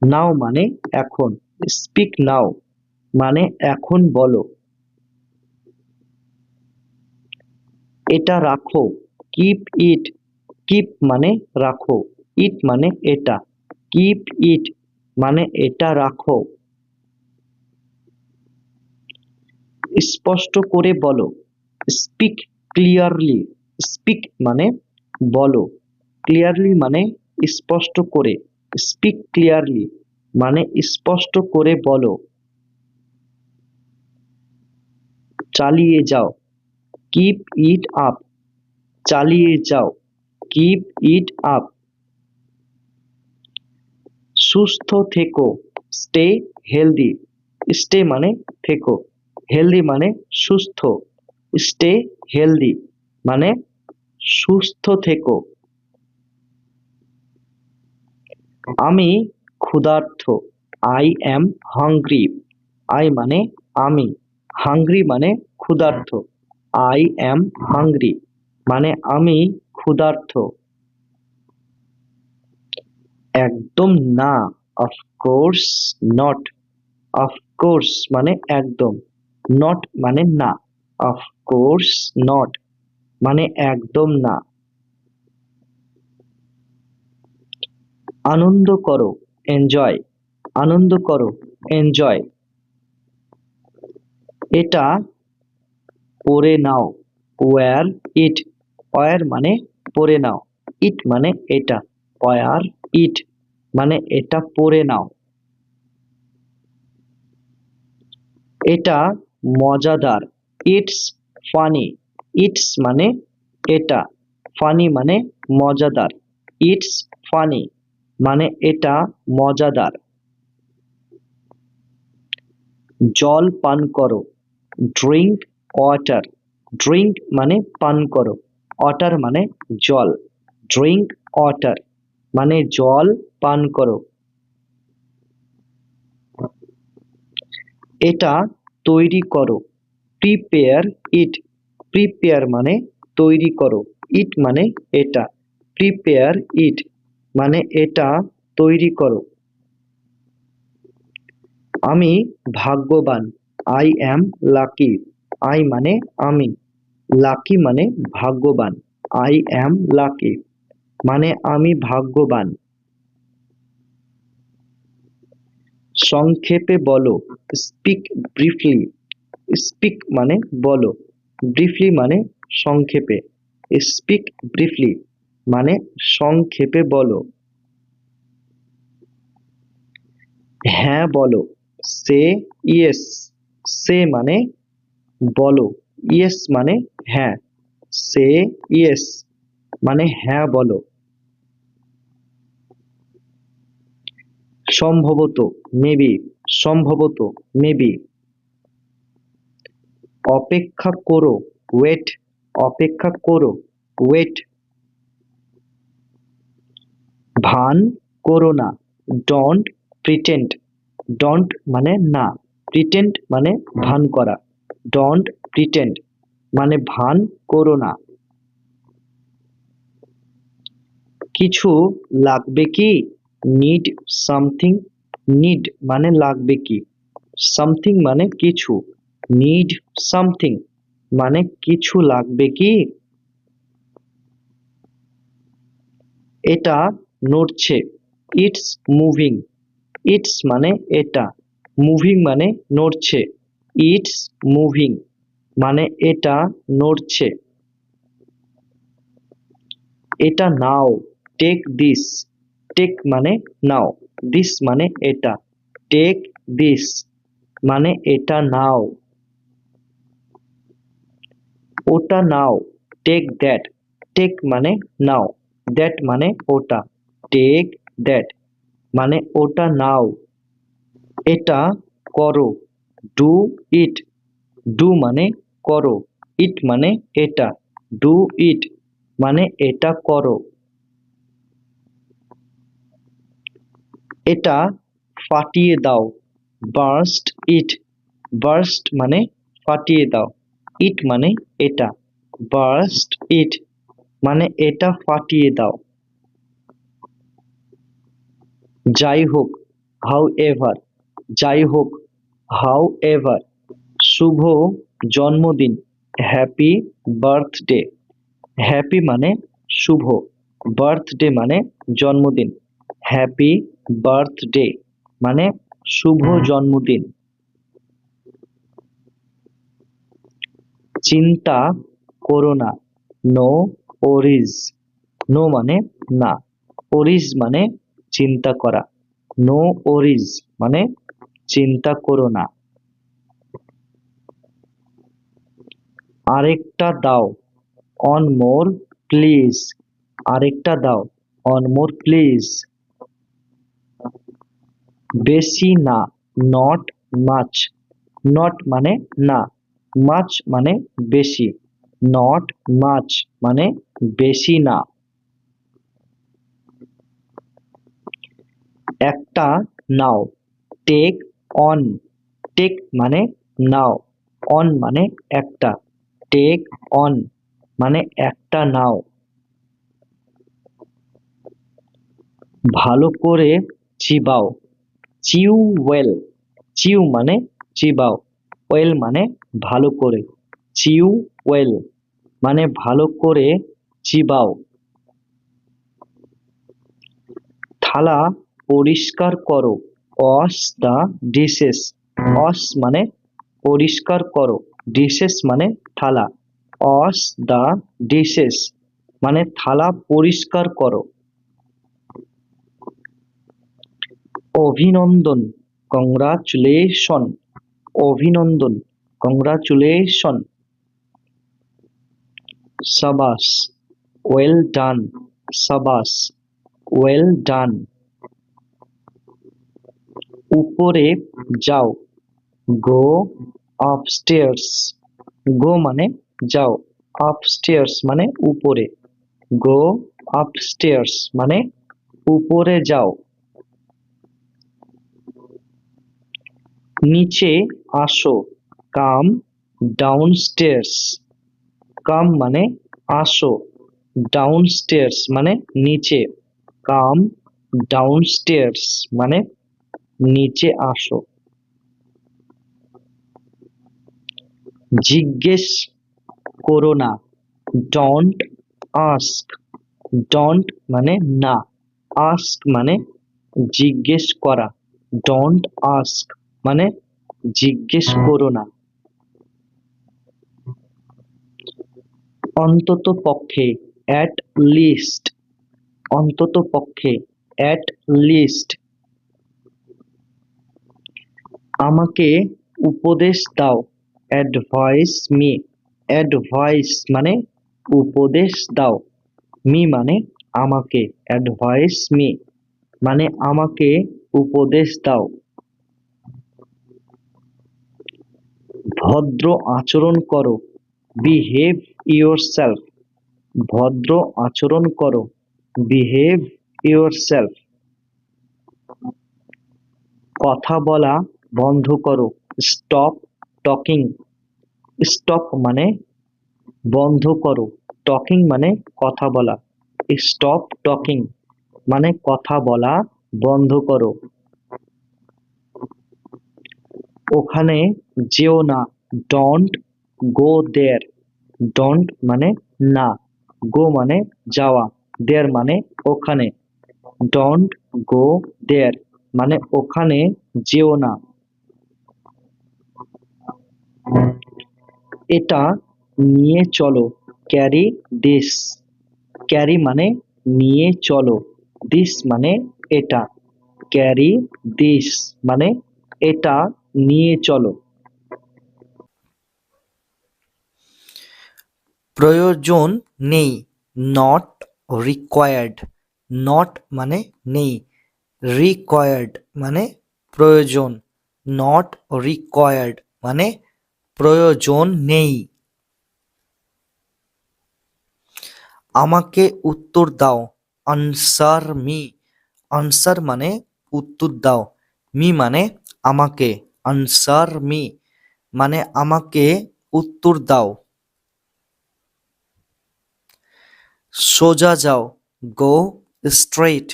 নাও মানে এখন, স্পিক নাও মানে এখন বলো। এটা রাখো, কিপ ইট, কিপ মানে রাখো, ইট মানে এটা, কিপ ইট মানে এটা রাখো। স্পষ্ট করে বলো, স্পিক ক্লিয়ারলি, স্পিক মানে বলো, ক্লিয়ারলি মানে স্পষ্ট করে, স্পিক ক্লিয়ারলি মানে স্পষ্ট করে বলো। চালিয়ে যাও, কিপ ইট আপ, চালিয়ে যাও, কিপ ইট আপ। সুস্থ থেকো, স্টে হেলদি, স্টে মানে থেকো, হেলদি মানে সুস্থ, স্টে হেলদি মানে সুস্থ থেকো। আমি ক্ষুধার্ত, আই অ্যাম হাংরি, আই মানে আমি, হাংরি মানে ক্ষুধার্ত, আই অ্যাম হাংরি মানে আমি ক্ষুধার্ত। একদম না, অফকোর্স নট, অফকোর্স মানে একদম, নট মানে না, অফকোর্স নট মানে একদম না। আনন্দ করো, এনজয়, আনন্দ করো, এনজয়। এটা পরে নাও, ওয়্যার ইট, ওয়্যার মানে পরে নাও, ইট মানে এটা, ওয়্যার ইট মানে এটা পরে নাও। এটা মজাদার, ইটস ফানি, ইটস মানে এটা, ফানি মানে মজাদার, ইটস ফানি মানে এটা মজাদার। জল পান করো, ড্রিঙ্ক ওয়াটার, ড্রিঙ্ক মানে পান করো, ওয়াটার মানে জল, ড্রিঙ্ক ওয়াটার মানে জল পান করো। এটা তৈরি করো, প্রিপেয়ার ইট, প্রিপেয়ার মানে তৈরি করো, ইট মানে এটা, প্রিপেয়ার ইট মানে এটা তৈরি করো। আমি ভাগ্যবান, আই অ্যাম লাকি, আই মানে আমি, লাকি মানে ভাগ্যবান, আই অ্যাম লাকি মানে আমি ভাগ্যবান। সংক্ষেপে বলো, স্পিক ব্রিফলি, স্পিক মানে বলো, ব্রিফলি মানে সংক্ষেপে, স্পিক ব্রিফলি মানে সংক্ষেপে বলো। হ্যাঁ বলো, সে ইয়েস, সে মানে বলো, ইয়েস মানে হ্যাঁ, সে ইয়েস মানে হ্যাঁ বলো। সম্ভবত, মেবি, সম্ভবত মেবি। অপেক্ষা করো, ওয়েট, অপেক্ষা করো, ওয়েট। ভান করো না, ডোন্ট প্রিটেন্ড, ডোন্ট মানে না, প্রিটেন্ড মানে ভান করা, ডোন্ট প্রিটেন্ড মানে ভান করো না। কিছু লাগবে কি, নিড সামথিং, নিড মানে লাগবে কি, সামথিং মানে কিছু, নিড সামথিং মানে কিছু লাগবে কি। এটা নড়ছে, ইটস মুভিং, ইটস মানে এটা, মুভিং মানে নড়ছে, ইটস মুভিং মানে এটা নড়ছে। এটা নাও, টেক দিস, টেক মানে নাও, দিস মানে এটা, টেক দিস মানে এটা নাও। ওটা নাও, টেক দ্যাট। টেক মানে নাও, দ্যাট মানে ওটা। টেক দ্যাট মানে ওটা নাও। এটা করো, ডু ইট। ডু মানে করো, ইট মানে এটা। ডু ইট মানে এটা করো। এটা ফাটিয়ে দাও, বার্স্ট ইট। বার্স্ট মানে ফাটিয়ে দাও, ইট মানে এটা। বার্স্ট ইট মানে এটা ফাটিয়ে দাও। যাই হোক, হাউ এভার। যাই হোক, হাউ এভার। শুভ জন্মদিন, হ্যাপি বার্থডে। হ্যাপি মানে শুভ, বার্থডে মানে জন্মদিন। হ্যাপি বার্থডে মানে শুভ জন্মদিন। চিন্তা করো না, নো ওরিজ। নো মানে না, ওরিজ মানে চিন্তা করা। নো ওরিজ মানে চিন্তা করো না। আরেকটা দাও, অন মোর প্লিজ। আরেকটা দাও, অন মোর প্লিজ। বেশি না, নট মাচ। নট মানে না, মাচ মানে বেশি। নট মাচ মানে বেশি না। একটা নাও, টেক অন। টেক মানে নাও, অন মানে একটা। টেক অন মানে একটা নাও। ভালো করে চিবাও, চিউ ওয়েল। চিউ মানে চিবাও, ওয়েল মানে ভালো করে। চিউ ওয়েল মানে ভালো করে চিবাও। থালা পরিষ্কার করো, ওয়াশ দ্য ডিশেস। ওয়াশ মানে পরিষ্কার করো, ডিশেস মানে থালা। ওয়াশ দ্য ডিশেস মানে থালা পরিষ্কার করো। অভিনন্দন, কংগ্রাচুলেশন। অভিনন্দন, কংগ্রাচুলেশন। সাবাস, ওয়েল ডান। সাবাস, ওয়েল ডান। উপরে যাও, গো আপস্টেয়ার্স। গো মানে যাও, আপস্টেয়ার্স মানে উপরে। গো আপস্টেয়ার্স মানে উপরে যাও। নিচে আসো, কাম ডাউনস্টেয়ার্স। কাম মানে আসো, ডাউনস্টেয়ার্স মানে নিচে। কাম ডাউনস্টেয়ার্স মানে নিচে আসো। জিজ্ঞেস করো না, ডোন্ট আস্ক। ডোন্ট মানে না, আস্ক মানে জিজ্ঞেস করা। ডোন্ট আস্ক মানে জিজ্ঞেস করো না। অন্তত পক্ষে, অ্যাট লিস্ট। অন্তত পক্ষে, অ্যাট লিস্ট। আমাকে উপদেশ দাও, অ্যাডভাইস মি। অ্যাডভাইস মানে উপদেশ দাও, মি মানে আমাকে। অ্যাডভাইস মি মানে আমাকে উপদেশ দাও। ভদ্র আচরণ করো, বিহেভ ইয়োরসেলফ। ভদ্র আচরণ করো, বিহেভ ইয়োরসেলফ। কথা বলা বন্ধ করো, স্টপ টকিং। স্টপ মানে বন্ধ করো, টকিং মানে কথা বলা। স্টপ টকিং মানে কথা বলা বন্ধ করো। ওখানে যেও না, ডোন্ট গো দেয়ার। ডোন্ট মানে না, গো মানে যাওয়া, দেয়ার মানে ওখানে। ডোন্ট গো দেয়ার মানে ওখানে যেও না। এটা নিয়ে চলো, ক্যারি দিস। ক্যারি মানে নিয়ে চলো, দিস মানে এটা। ক্যারি দিস মানে এটা নিয়ে চলো। প্রয়োজন নেই, নট রিকোয়ার্ড। নট মানে নেই, রিকোয়ার্ড মানে প্রয়োজন, নট রিকোয়ার্ড মানে প্রয়োজন নেই। আমাকে উত্তর দাও, আনসার মি। আনসার মানে উত্তর দাও, মি মানে আমাকে, আনসার মি মানে আমাকে উত্তর দাও। সোজা যাও, গো স্ট্রেট।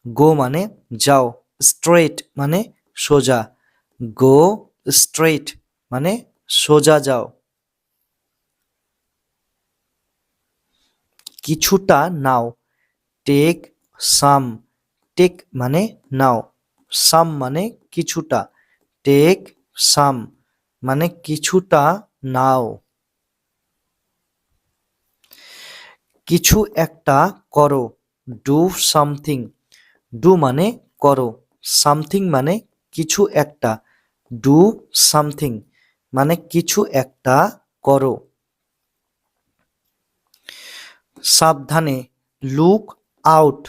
গো মানে যাও, স্ট্রেট মানে সোজা, গো স্ট্রেট মানে সোজা যাও। কিছুটা নাও, টেক সাম। টেক মানে নাও, সাম মানে কিছুটা, টেক সাম মানে কিছুটা নাও। কিছু একটা করো, ডু সামথিং। ডু মানে করো, সামথিং মানে কিছু একটা, ডু সামথিং মানে কিছু একটা করো। সাবধানে, লুক আউট।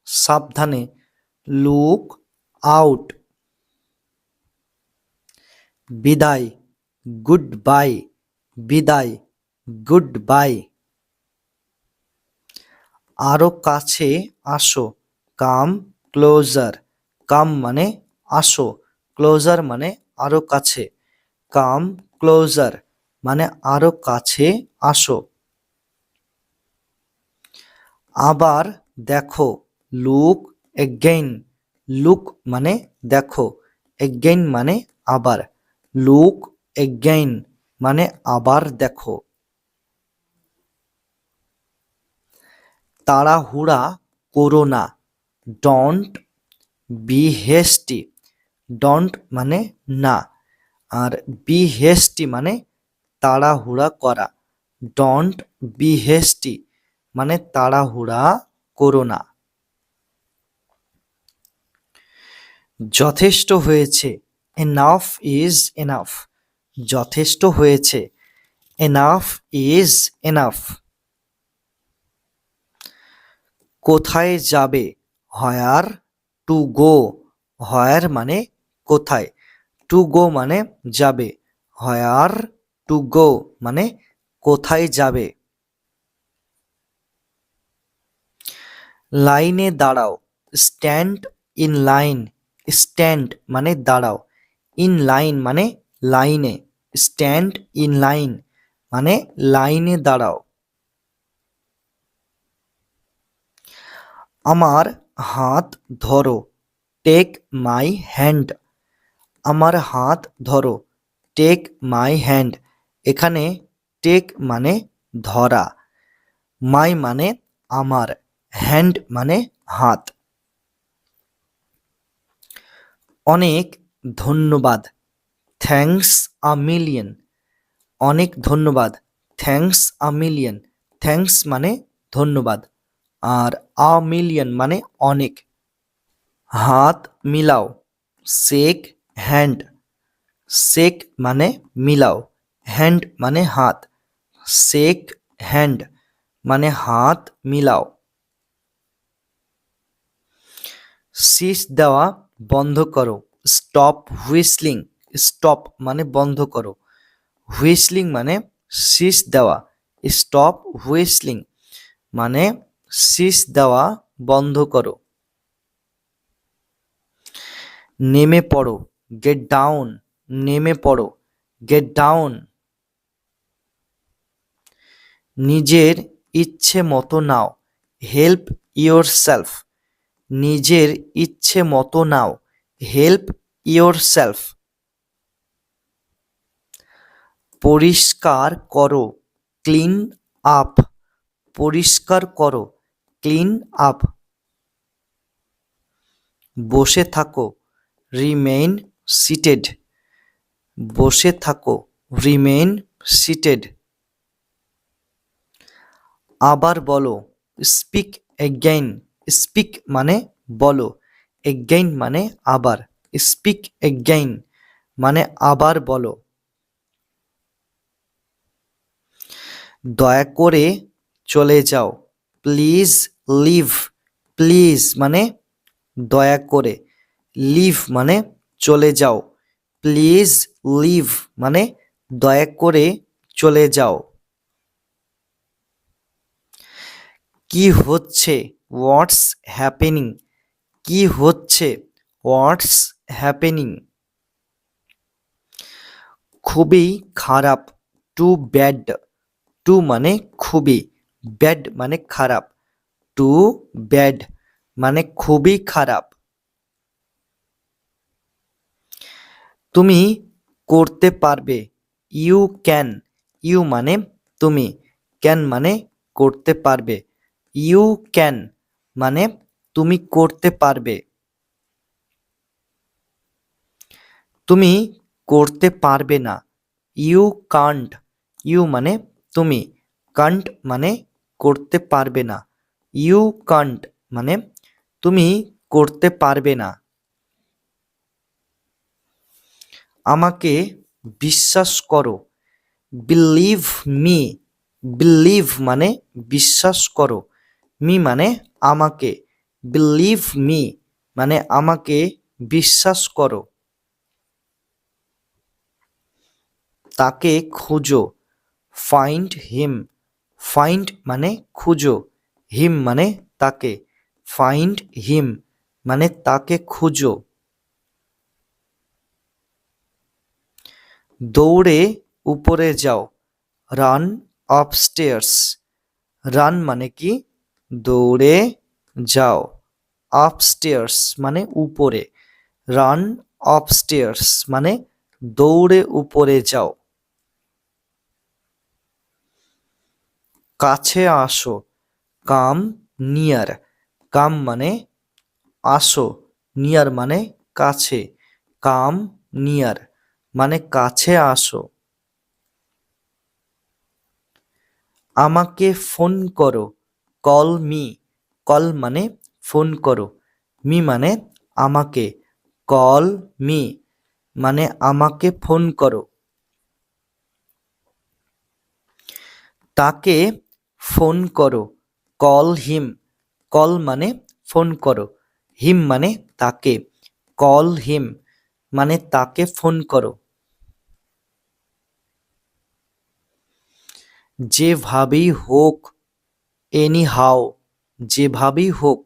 সাবধানে, লুক আউট। বিদায়, গুড বাই। বিদায়, গুড বাই। আরো কাছে আসো, কাম ক্লোজার। কাম মানে আসো, ক্লোজার মানে আরো কাছে, কাম ক্লোজার মানে আরো কাছে আসো। আবার দেখো, লুক এগেইন। লুক মানে দেখো, এগেইন মানে আবার, লুক এগেইন মানে আবার দেখো। তাড়াহুড়া করো না, ডোন্ট বি হেস্টি। ডোন্ট মানে না, আর বি হেস্টি মানে তাড়াহুড়া করা, ডোন্ট বি হেস্টি মানে তাড়াহুড়া করো না। যথেষ্ট হয়েছে, এনাফ ইজ এনাফ। যথেষ্ট হয়েছে, এনাফ ইজ এনাফ। কোথায় যাবে, হোয়ার টু গো। হোয়ার মানে কোথায়, টু গো মানে যাবে, হোয়ার টু গো মানে কোথায় যাবে। লাইনে দাঁড়াও, স্ট্যান্ড ইন লাইন। স্ট্যান্ড মানে দাঁড়াও, ইন লাইন মানে লাইনে, স্ট্যান্ড ইন লাইন মানে লাইনে দাঁড়াও। আমার হাত ধরো, টেক মাই হ্যান্ড। আমার হাত ধরো, টেক মাই হ্যান্ড। এখানে টেক মানে ধরা, মাই মানে আমার, হ্যান্ড মানে হাত। অনেক ধন্যবাদ, থ্যাঙ্কস আ মিলিয়ন। অনেক ধন্যবাদ, থ্যাঙ্কস আ মিলিয়ন। থ্যাঙ্কস মানে ধন্যবাদ, আর আ মিলিয়ন মানে অনেক। হাত মিলাও, শেক হ্যান্ড। শেক মানে মিলাও, হ্যান্ড মানে হাত, শেক হ্যান্ড মানে হাত মিলাও। শীষ দেওয়া বন্ধ করো, স্টপ হুইসলিং। স্টপ মানে বন্ধ করো, হুইসলিং মানে শীষ দেওয়া, স্টপ হুইসলিং মানে শীষ দেওয়া বন্ধ করো। নেমে পড়ো, গেট ডাউন। নেমে পড়ো, গেট ডাউন। নিজের ইচ্ছে মতো নাও, হেল্প ইয়োর সেলফ। নিজের ইচ্ছে মতো নাও, হেল্প ইয়োর সেলফ। পরিষ্কার করো, ক্লিন আপ। পরিষ্কার করো, ক্লিন আপ। বসে থাকো, রিমেইন সিটেড। বসে থাকো, রিমেইন সিটেড। আবার বলো, স্পিক এগেইন। স্পিক মানে বলো, এগেইন মানে আবার, স্পিক এগেইন মানে আবার বলো। দয়া করে চলে যাও, প্লিজ লিভ। প্লিজ মানে দয়া করে, লিভ মানে চলে যাও, প্লিজ লিভ মানে দয়া করে চলে যাও। কি হচ্ছে, হোয়াটস হ্যাপেনিং। কি হচ্ছে, হোয়াটস হ্যাপেনিং। খুবই খারাপ, টু ব্যাড। টু মানে খুবই, ব্যাড মানে খারাপ, টু ব্যাড মানে খুবই খারাপ। তুমি করতে পারবে, ইউ ক্যান। ইউ মানে তুমি, ক্যান মানে করতে পারবে, ইউ ক্যান মানে তুমি করতে পারবে। তুমি করতে পারবে না, ইউ কান্ট। ইউ মানে তুমি, কান্ট মানে করতে পারবে না, ইউ কান্ট মানে তুমি করতে পারবে না। আমাকে বিশ্বাস করো, বিলিভ মি। বিলিভ মানে বিশ্বাস করো, মি মানে আমাকে, বিলিভ মি মানে আমাকে বিশ্বাস করো। তাকে খুঁজো, ফাইন্ড হিম। ফাইন্ড মানে খুঁজো, হিম মানে তাকে, ফাইন্ড হিম মানে তাকে খুঁজো। দৌড়ে উপরে যাও, রান আপস্টেয়ার্স। রান মানে কি, দৌড়ে যাও, আপস্টেয়ার্স মানে উপরে, রান আপস্টেয়ার্স মানে দৌড়ে উপরে যাও। কাছে আসো, কাম নিয়ার। কাম মানে আসো, নিয়ার মানে কাছে, কাম নিয়ার মানে কাছে আসো। আমাকে ফোন করো, কল মি। কল মানে ফোন করো, মি মানে আমাকে, কল মি মানে আমাকে ফোন করো। তাকে ফোন করো, কল হিম। কল মানে ফোন করো, হিম মানে তাকে, কল হিম মানে তাকে ফোন করো। যেভাবেই হোক, এনি হাও। যেভাবেই হোক,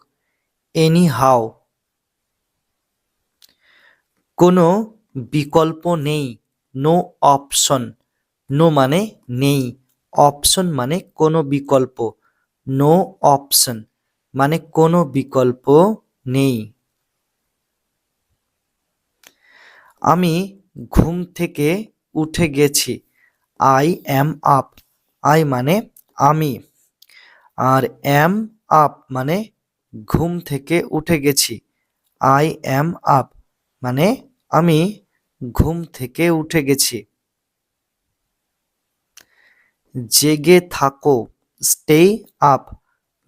এনি হাও। কোনো বিকল্প নেই, নো অপশন। নো মানে নেই, অপশন মানে কোনো বিকল্প, নো অপশন মানে কোনো বিকল্প নেই। আমি ঘুম থেকে উঠে গেছি, আই অ্যাম আপ। আই মানে আমি, আর অ্যাম আপ মানে ঘুম থেকে উঠে গেছি, আই অ্যাম আপ মানে আমি ঘুম থেকে উঠে গেছি। জেগে থাকো, স্টে আপ।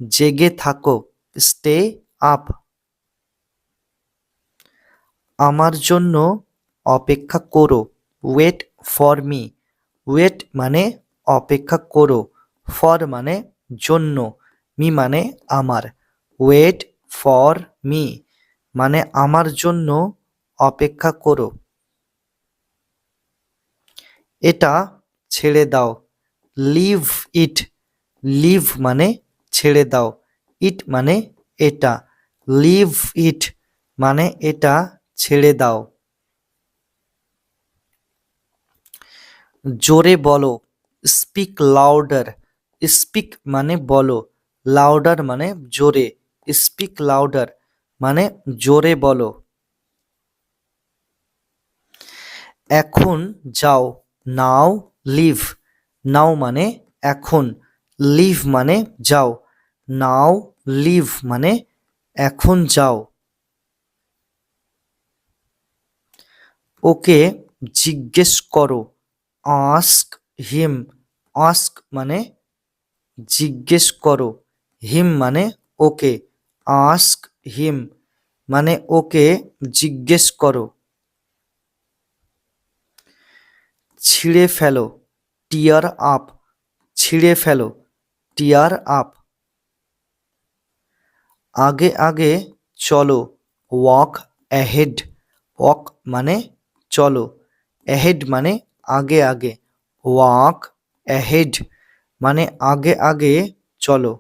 জেগে থাকো, স্টে আপ। আমার জন্য অপেক্ষা করো, ওয়েট ফর মি। ওয়েট মানে অপেক্ষা করো, ফর মানে জন্য, মি মানে আমার, ওয়েট ফর মি মানে আমার জন্য অপেক্ষা করো। এটা ছেড়ে দাও, লিভ ইট। লিভ মানে ছেড়ে দাও, ইট মানে এটা, লিভ ইট মানে এটা ছেড়ে দাও। জোরে বলো, স্পিক লাউডার। স্পিক মানে বলো, লাউডার মানে জোরে, স্পিক লাউডার মানে জোরে বলো। এখন যাও, নাও লিভ। নাও মানে এখন, লিভ মানে যাও, নাও লিভ মানে এখন যাও। ওকে জিজ্ঞেস করো, আস্ক হিম। আস্ক মানে জিজ্ঞেস করো, হিম মানে ওকে, আস্ক হিম মানে ওকে জিজ্ঞেস করো। ছিঁড়ে ফেলো, টিয়ার আপ। ছিঁড়ে ফেলো, টিয়ার আপ। আগে আগে চলো, ওয়াক অ্যাহেড। ওয়াক মানে চলো, অ্যাহেড মানে আগে আগে, ওয়াক অ্যাহেড মানে আগে আগে চলো।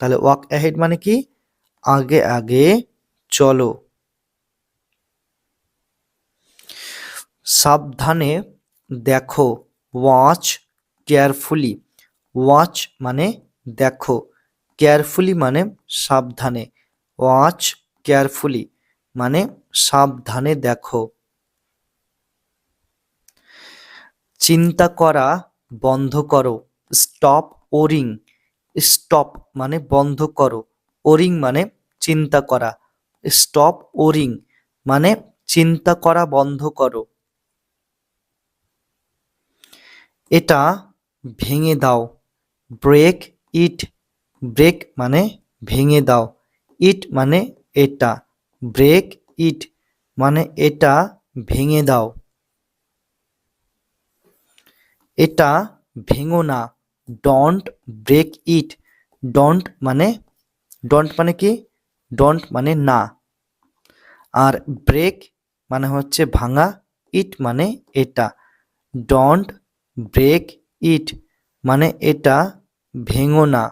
তাহলে ওয়াক অ্যাহেড মানে কি? আগে আগে চলো। সাবধানে দেখো, ওয়াচ কেয়ারফুলি। ওয়াচ মানে দেখো, কেয়ারফুলি মানে সাবধানে, ওয়াচ কেয়ারফুলি মানে সাবধানে দেখো। চিন্তা করা বন্ধ করো, স্টপ ওরিং। স্টপ মানে বন্ধ করো, ওরিং মানে চিন্তা করা, স্টপ ওরিং মানে চিন্তা করা বন্ধ করো। এটা ভেঙে দাও, ব্রেক ইট। ব্রেক মানে ভেঙে দাও, ইট মানে এটা, ব্রেক ইট মানে এটা ভেঙে দাও। এটা ভেঙো না, ডোন্ট ব্রেক ইট। ডোন্ট মানে কি? ডোন্ট মানে না, আর ব্রেক মানে হচ্ছে ভাঙা, ইট মানে এটা। ডোন্ট ব্রেক ইট মানে এটা ভেঙো না।